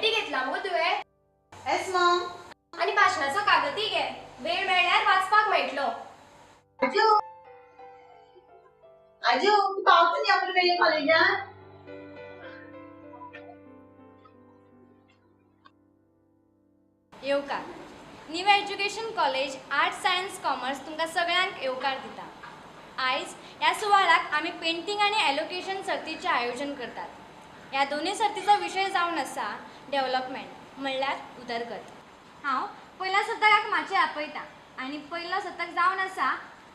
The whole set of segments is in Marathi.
आयडी घेतला मगो तुवें? S Maugham. आणि भाषणाचो कागदय घे. वेळ मेळ्ळ्यार वाचपाक मेळटलो. आजो आजो तू पावता न्ही आपल्या वेगळ्या कॉलेजात? येवकार. New education college arts science commerce तुमकां सगळ्यांक येवकार दिता. आयज ह्या सुवाळ्याक आमी पेंटिंग आनी एलोकेशन सर्तीचें आयोजन करतात. ह्या दोनूय सर्तीचो विशय जावन आसा डेव्हलपमेंट म्हणल्यार उदरगत. हांव पयल्या सप्तकाक माचयें आपयतां आनी पयलो सप्तक जावन आसा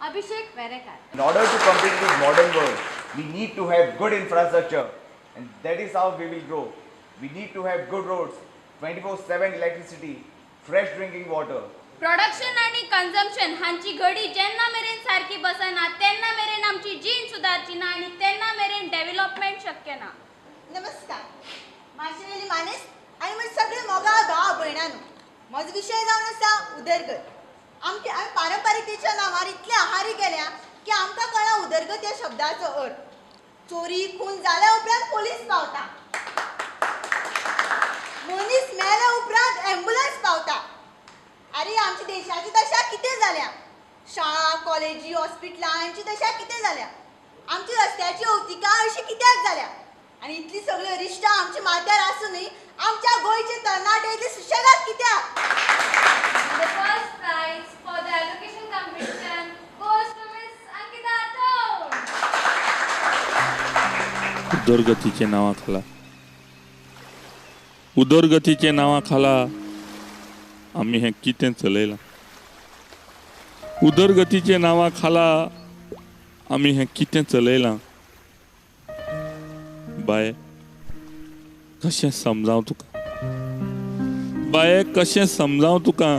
अभिषेक Verekar. In order to compete in this modern world, we need to have good infrastructure, and that is how we will grow. We need to have good roads, 24/7 electricity, fresh drinking water. Production आणि कन्झम्पशन हांची घडी जेन्ना मेरेन सारकी बसना तेन्ना मेरेन आमची जीण सुदारची ना आणि तेन्ना मेरेन डेव्हलपमेंट शक्य ना. नमस्कार. माशेली मानेस आणि म्हजे सगळे मोगा भाव भयणांनो. म्हजो विशय जावन आसा उदरगत. आमचे पारंपारिकतेच्या नांवार इतले आहारी गेल्या की आमकां कळना उदरगत ह्या शब्दाचो अर्थ. चोरी खून जाल्या उपरांत पोलीस पावता, मनीस मेल्या उपरांत एम्ब्युलन्स पावता. अरे आमच्या देशाची दशा कितें जाल्या? शाळा कॉलेजी हॉस्पिटलां हांची दशा कितें जाल्या? आमची रस्त्याची अवतिकाय अशी कित्याक जाल्या? आणि इतली सगळी अरिश्टां आमच्या माथ्यार आसूनय आमच्या गोंयचे तरणाटे इतले सुशेगाद कित्याक? The first prize for the allocation competition goes to Miss Ankita Thone. उदरगतीचे नावाखाला उदरगतीचे नावाखाला आम्ही हे कितें चलयलां. उदरगतीचे नावाखाला आम्ही हे कितें चलयलां. बाये कशें समजाव तुका. बाये कशें समजाव तुका.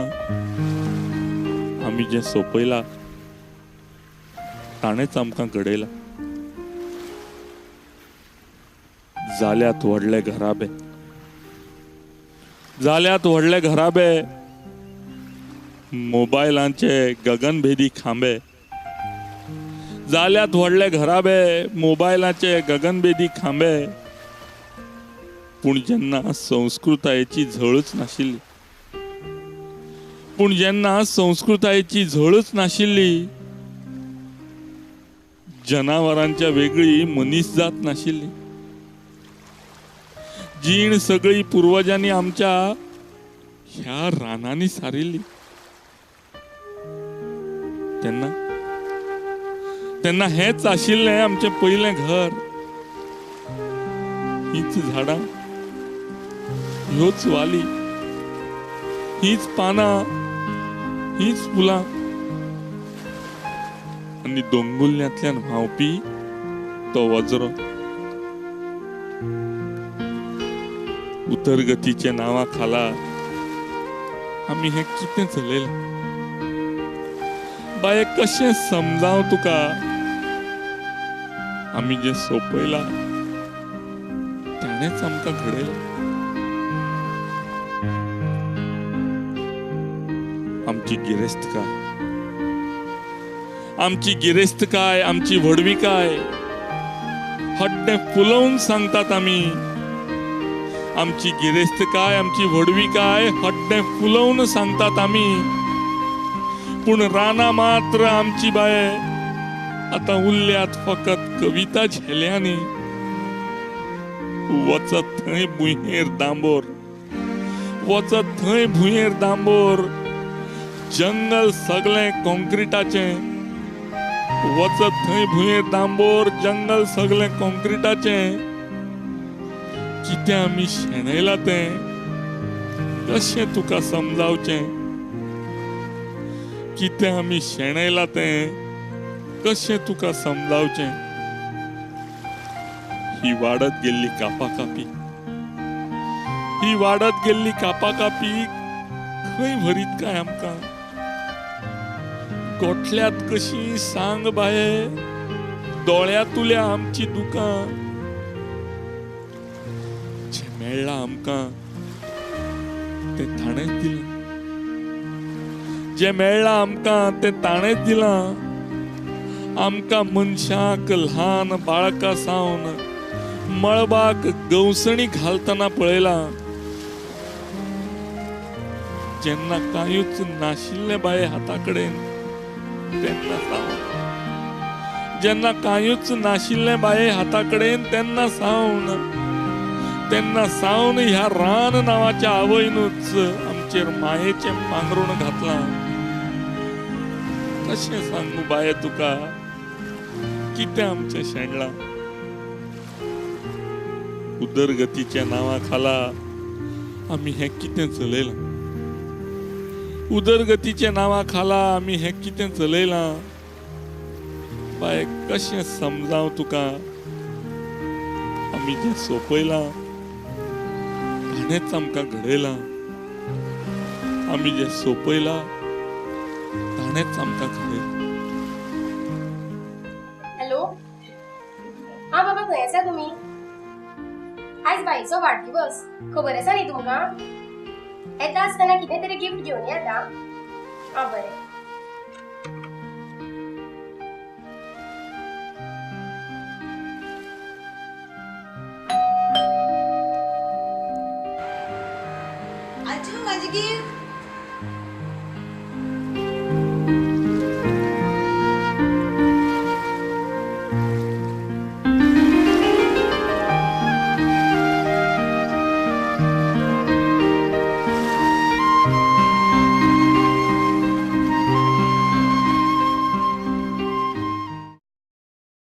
आमी जें सोपयलां ताणेंच आमकां घडयलां. जाल्यात व्हडले घराबे, जाल्यात व्हडले घराबे, मोबायलांचे गगनभेदी खांबे. जाल्यात व्हडले घराबे, मोबायलाचे गगनभेदी खांबे. पूण जेन्ना संस्कृतायेची झळच नाशिल्ली, पूण जेन्ना संस्कृतायेची झळच नाशिल्ली, जनावरांच्या वेगळी मनीस जात नाशिल्ली, जीण सगळी पुर्वजांनी आमच्या ह्या रानांनी सारिल्ली, तेन्ना तेन्ना हेच आशिल्लें आमचें पयलें घर. हीच झाडां, ह्योच वाली, हीच पानां, हीच फुलां आनी दोंगुल्ल्यांतल्यान व्हांवपी तो वज्र. उदरगतीच्या नांवाखाला आमी हें कितें चलयलां. बाये कशें समजाव तुका. आमी जें सोपयलां ताणेंच आमकां घडयलां. आमची गिरेस्तकाय, आमची गिरेस्तकाय, आमची व्हडविकाय हड्डे फुलोवन सांगतात आमी. आमची गिरेस्तकाय, आमची व्हडविकाय हड्डे फुलोवन सांगतात आमी. पूण रानां मात्र आमची बाये आतां उरल्यात फकत कविता झेल्यांनी. वचत थंय भुंयेर दांबोर, वचत थंय भुंयेर दांबोर. जंगल सगळें कॉन्क्रिटाचें, वचत थंय भुंयेर दांबोर. जंगल सगळें कॉन्क्रिटाचें. कितें आमी शेणयलां तें कशें तुका समजावचें. कितें आमी शेणयलां तें कशें तुका समजावचें. ही वाडत गेल्ली कापाकापी, ही वाडत गेल्ली कापाकापी खंय व्हरीत काय आमकां. गोठल्यात कशी सांग बाये, दोळ्यातुल्या आमची दुकां. जें मेळ्ळां आमकां तें ताणेंच दिलां. जें मेळ्ळां आमकां तें ताणेंच दिलां. आमकां मनशाक ल्हान बाळका सावन मळबाक गवसणी घालतना पळयलां. जेन्ना कांयूच नाशिल्ले बाये हाताकडेन तेन्ना सावन जेन्ना कांयूच नाशिल्ले बाये हाताकडेन तेन्ना सावन ह्या रान नावाच्या आवयनूच आमचेर मायेचें पांघरूण घातलां. कशें सांगू बाये तुका कितें आमचें शेणलां. उदरगतीच्या नांवा खाला आमी हें कितें चलयलां. उदरगतीच्या नांवा खाला आमी हें कितें चलयलां. बाय कशें समजाव तुका. आमी जें सोपयलां ताणेंच आमकां घडयलां. आमी जें सोपयलां ताणेंच आमकां घडयलां. हॅलो, हा बाबा खंय आसा तुमी? आज बाईचो वाडदिवस, खबर आसा न्ही तुमकां? येता आसतना कितें तरी गिफ्ट घेवन येता. हा बरें. अंजू माझी गिफ्ट.